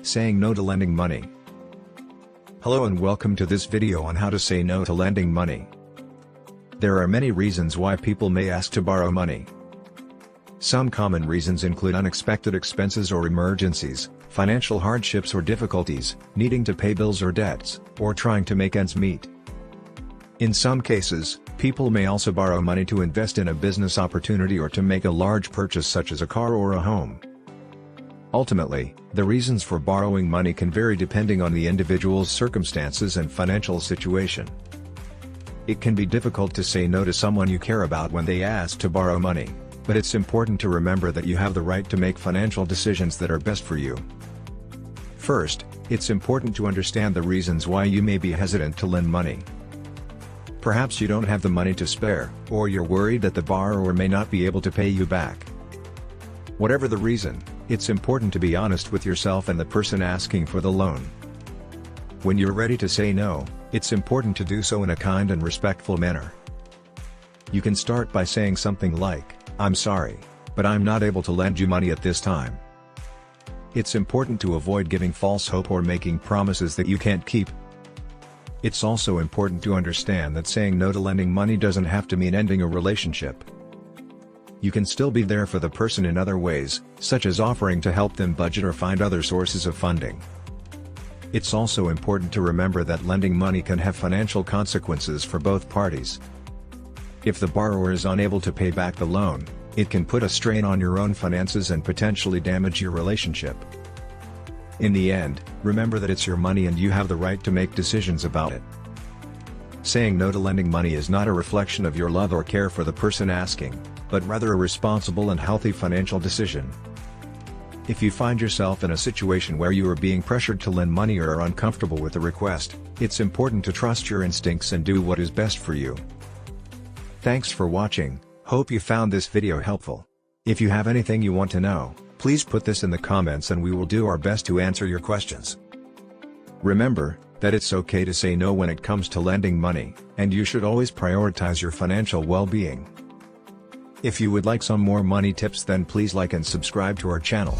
Saying no to lending money. Hello and welcome to this video on how to say no to lending money. There are many reasons why people may ask to borrow money. Some common reasons include unexpected expenses or emergencies, financial hardships or difficulties, needing to pay bills or debts, or trying to make ends meet. In some cases, people may also borrow money to invest in a business opportunity or to make a large purchase such as a car or a home. Ultimately, the reasons for borrowing money can vary depending on the individual's circumstances and financial situation. It can be difficult to say no to someone you care about when they ask to borrow money, but it's important to remember that you have the right to make financial decisions that are best for you. First, it's important to understand the reasons why you may be hesitant to lend money. Perhaps you don't have the money to spare, or you're worried that the borrower may not be able to pay you back. Whatever the reason, it's important to be honest with yourself and the person asking for the loan. When you're ready to say no, it's important to do so in a kind and respectful manner. You can start by saying something like, "I'm sorry, but I'm not able to lend you money at this time." It's important to avoid giving false hope or making promises that you can't keep. It's also important to understand that saying no to lending money doesn't have to mean ending a relationship. You can still be there for the person in other ways, such as offering to help them budget or find other sources of funding. It's also important to remember that lending money can have financial consequences for both parties. If the borrower is unable to pay back the loan, it can put a strain on your own finances and potentially damage your relationship. In the end, remember that it's your money and you have the right to make decisions about it. Saying no to lending money is not a reflection of your love or care for the person asking, but rather a responsible and healthy financial decision. If you find yourself in a situation where you are being pressured to lend money or are uncomfortable with the request, it's important to trust your instincts and do what is best for you. Thanks for watching. Hope you found this video helpful. If you have anything you want to know, please put this in the comments and we will do our best to answer your questions. Remember that it's okay to say no when it comes to lending money, and you should always prioritize your financial well-being. If you would like some more money tips, then please like and subscribe to our channel.